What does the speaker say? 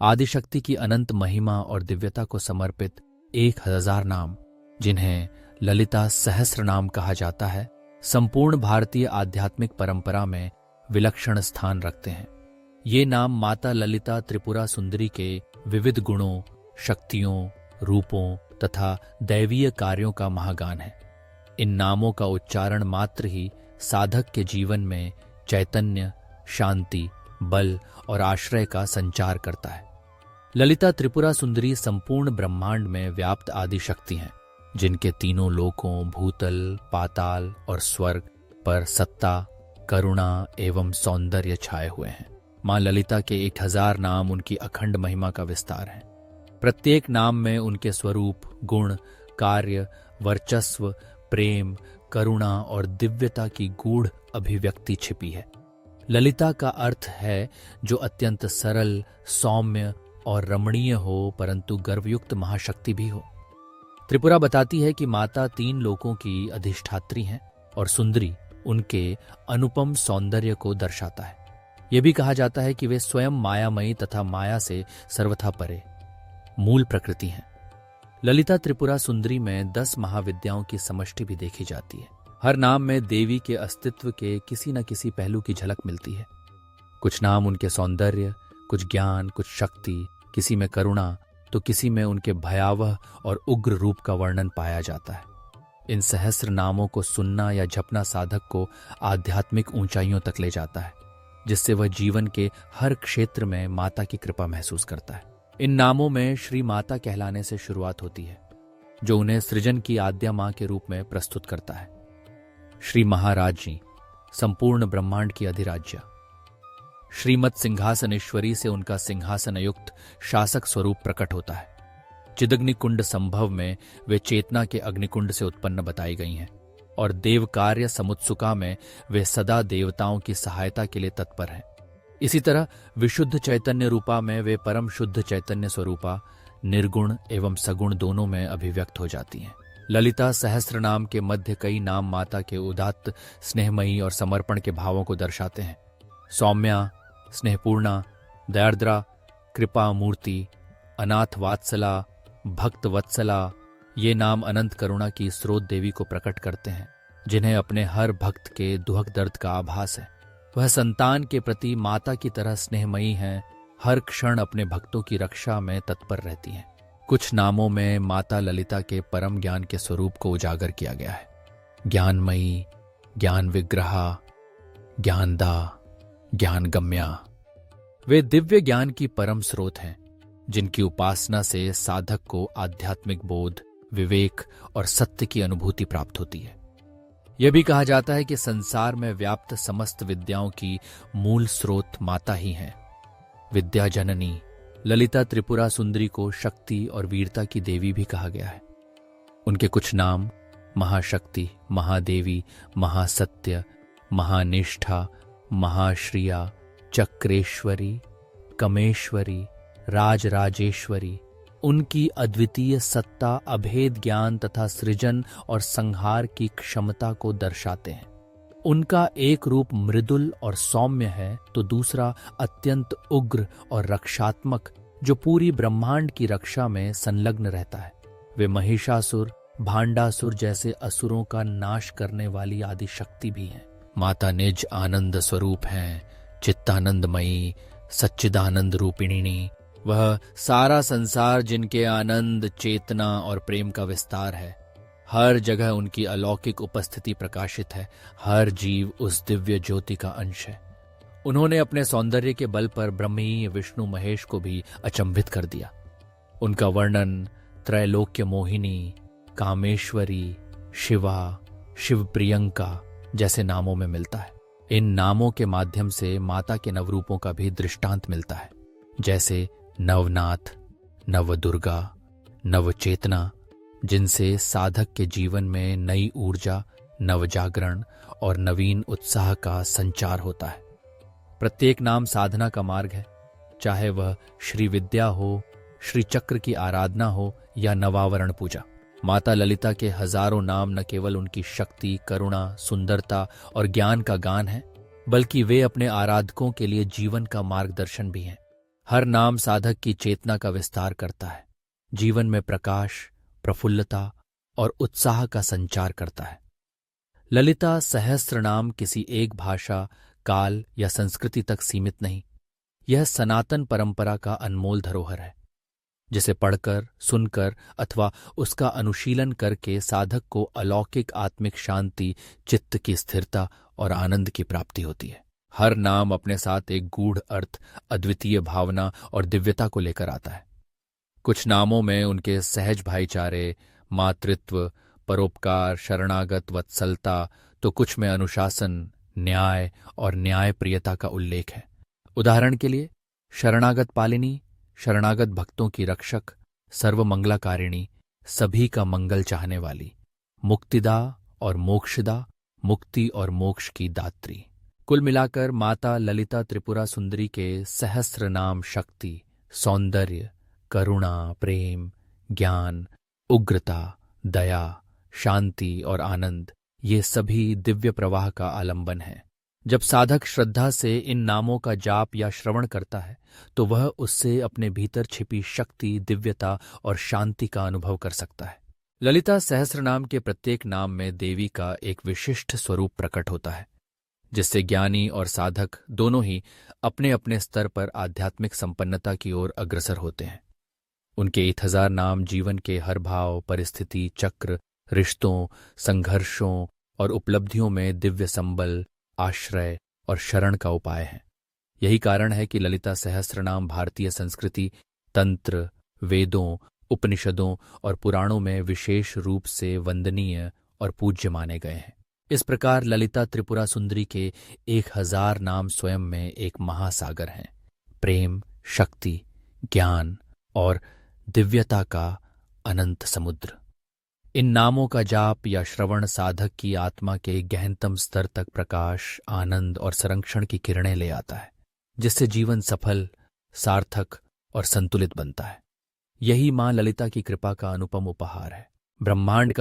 आदिशक्ति की अनंत महिमा और दिव्यता को समर्पित 1000 नाम, जिन्हें ललिता सहस्र नाम कहा जाता है, संपूर्ण भारतीय आध्यात्मिक परंपरा में विलक्षण स्थान रखते हैं। ये नाम माता ललिता त्रिपुरा सुंदरी के विविध गुणों, शक्तियों, रूपों तथा दैवीय कार्यों का महागान है। इन नामों का उच्चारण मात्र ही साधक के जीवन में चैतन्य, शांति, बल और आश्रय का संचार करता है। ललिता त्रिपुरा सुंदरी संपूर्ण ब्रह्मांड में व्याप्त आदि शक्ति हैं, जिनके तीनों लोकों, भूतल, पाताल और स्वर्ग पर सत्ता, करुणा एवं सौंदर्य छाए हुए हैं। मां ललिता के 1000 नाम उनकी अखंड महिमा का विस्तार है। प्रत्येक नाम में उनके स्वरूप, गुण, कार्य, वर्चस्व, प्रेम, करुणा और दिव्यता की गूढ़ अभिव्यक्ति छिपी है। ललिता का अर्थ है जो अत्यंत सरल, सौम्य और रमणीय हो, परंतु गर्वयुक्त महाशक्ति भी हो। त्रिपुरा बताती है कि माता 3 लोकों की अधिष्ठात्री हैं और सुंदरी उनके अनुपम सौंदर्य को दर्शाता है। यह भी कहा जाता है कि वे स्वयं मायामयी तथा माया से सर्वथा परे मूल प्रकृति हैं। ललिता त्रिपुरा सुंदरी में 10 महाविद्याओं की समष्टि भी देखी जाती है। हर नाम में देवी के अस्तित्व के किसी न किसी पहलू की झलक मिलती है। कुछ नाम उनके सौंदर्य, कुछ ज्ञान, कुछ शक्ति, किसी में करुणा तो किसी में उनके भयावह और उग्र रूप का वर्णन पाया जाता है। इन सहस्र नामों को सुनना या जपना साधक को आध्यात्मिक ऊंचाइयों तक ले जाता है, जिससे वह जीवन के हर क्षेत्र में माता की कृपा महसूस करता है। इन नामों में श्री माता कहलाने से शुरुआत होती है, जो उन्हें सृजन की आद्या मां के रूप में प्रस्तुत करता है। श्री महाराज्ञी, संपूर्ण ब्रह्मांड की अधिराज्या। श्रीमत सिंहासनेश्वरी से उनका सिंहासनयुक्त शासक स्वरूप प्रकट होता है। चिदग्नि कुंड संभव में वे चेतना के अग्निकुंड से उत्पन्न बताई गई हैं और देव कार्य समुत्सुका में वे सदा देवताओं की सहायता के लिए तत्पर हैं। इसी तरह विशुद्ध चैतन्य रूपा में वे परम शुद्ध चैतन्य स्वरूपा निर्गुण एवं सगुण दोनों में अभिव्यक्त हो जाती हैं। ललिता सहस्त्र नाम के मध्य कई नाम माता के उदात्त, स्नेहमयी और समर्पण के भावों को दर्शाते हैं। सौम्या, स्नेहपूर्णा, दयार्द्रा, कृपा मूर्ति, अनाथ वात्सला, भक्त वत्सला, ये नाम अनंत करुणा की स्रोत देवी को प्रकट करते हैं, जिन्हें अपने हर भक्त के दुख दर्द का आभास है। वह संतान के प्रति माता की तरह स्नेहमयी हैं, हर क्षण अपने भक्तों की रक्षा में तत्पर रहती हैं। कुछ नामों में माता ललिता के परम ज्ञान के स्वरूप को उजागर किया गया है। ज्ञानमयी, ज्ञान विग्रहा, ज्ञानदा, ज्ञान गम्या। वे दिव्य ज्ञान की परम स्रोत हैं, जिनकी उपासना से साधक को आध्यात्मिक बोध, विवेक और सत्य की अनुभूति प्राप्त होती है। यह भी कहा जाता है कि संसार में व्याप्त समस्त विद्याओं की मूल स्रोत माता ही हैं। विद्या जननी ललिता त्रिपुरा सुंदरी को शक्ति और वीरता की देवी भी कहा गया है। उनके कुछ नाम महाशक्ति, महादेवी, महासत्य, महानिष्ठा, महाश्रिया, चक्रेश्वरी, कमेश्वरी, राजराजेश्वरी उनकी अद्वितीय सत्ता, अभेद ज्ञान तथा सृजन और संहार की क्षमता को दर्शाते हैं। उनका एक रूप मृदुल और सौम्य है तो दूसरा अत्यंत उग्र और रक्षात्मक, जो पूरी ब्रह्मांड की रक्षा में संलग्न रहता है। वे महिषासुर, भांडासुर जैसे असुरों का नाश करने वाली आदि शक्ति भी हैं। माता निज आनंद स्वरूप हैं, चित्तानंदमयी, सच्चिदानंद रूपिणी। वह सारा संसार जिनके आनंद, चेतना और प्रेम का विस्तार है। हर जगह उनकी अलौकिक उपस्थिति प्रकाशित है। हर जीव उस दिव्य ज्योति का अंश है। उन्होंने अपने सौंदर्य के बल पर ब्रह्मी, विष्णु, महेश को भी अचंभित कर दिया। उनका वर्णन त्रैलोक्य मोहिनी, कामेश्वरी, शिवा, शिवप्रियंका जैसे नामों में मिलता है। इन नामों के माध्यम से माता के नवरूपों का भी दृष्टांत मिलता है, जैसे नवनाथ, नवदुर्गा, नवचेतना, जिनसे साधक के जीवन में नई ऊर्जा, नवजागरण और नवीन उत्साह का संचार होता है। प्रत्येक नाम साधना का मार्ग है, चाहे वह श्री विद्या हो, श्री चक्र की आराधना हो या नवावरण पूजा। माता ललिता के हजारों नाम न केवल उनकी शक्ति, करुणा, सुंदरता और ज्ञान का गान है, बल्कि वे अपने आराधकों के लिए जीवन का मार्गदर्शन भी हैं। हर नाम साधक की चेतना का विस्तार करता है, जीवन में प्रकाश, प्रफुल्लता और उत्साह का संचार करता है। ललिता सहस्त्र नाम किसी एक भाषा, काल या संस्कृति तक सीमित नहीं, यह सनातन परंपरा का अनमोल धरोहर है, जिसे पढ़कर, सुनकर अथवा उसका अनुशीलन करके साधक को अलौकिक आत्मिक शांति, चित्त की स्थिरता और आनंद की प्राप्ति होती है। हर नाम अपने साथ एक गूढ़ अर्थ, अद्वितीय भावना और दिव्यता को लेकर आता है। कुछ नामों में उनके सहज भाईचारे, मातृत्व, परोपकार, शरणागत वत्सलता, तो कुछ में अनुशासन, न्याय और न्यायप्रियता का उल्लेख है। उदाहरण के लिए शरणागत पालिनी, शरणागत भक्तों की रक्षक, सर्वमंगलाकारिणी, सभी का मंगल चाहने वाली, मुक्तिदा और मोक्षदा, मुक्ति और मोक्ष की दात्री। कुल मिलाकर माता ललिता त्रिपुरा सुंदरी के सहस्र नाम शक्ति, सौंदर्य, करुणा, प्रेम, ज्ञान, उग्रता, दया, शांति और आनंद, ये सभी दिव्य प्रवाह का आलंबन है। जब साधक श्रद्धा से इन नामों का जाप या श्रवण करता है तो वह उससे अपने भीतर छिपी शक्ति, दिव्यता और शांति का अनुभव कर सकता है। ललिता सहस्रनाम के प्रत्येक नाम में देवी का एक विशिष्ट स्वरूप प्रकट होता है, जिससे ज्ञानी और साधक दोनों ही अपने अपने स्तर पर आध्यात्मिक संपन्नता की ओर अग्रसर होते हैं। उनके 1000 नाम जीवन के हर भाव, परिस्थिति, चक्र, रिश्तों, संघर्षों और उपलब्धियों में दिव्य संबल, आश्रय और शरण का उपाय है। यही कारण है कि ललिता सहस्रनाम भारतीय संस्कृति, तंत्र, वेदों, उपनिषदों और पुराणों में विशेष रूप से वंदनीय और पूज्य माने गए हैं। इस प्रकार ललिता त्रिपुरा सुंदरी के 1000 नाम स्वयं में एक महासागर हैं, प्रेम, शक्ति, ज्ञान और दिव्यता का अनंत समुद्र। इन नामों का जाप या श्रवण साधक की आत्मा के गहनतम स्तर तक प्रकाश, आनंद और संरक्षण की किरणें ले आता है, जिससे जीवन सफल, सार्थक और संतुलित बनता है। यही मां ललिता की कृपा का अनुपम उपहार है। ब्रह्मांड का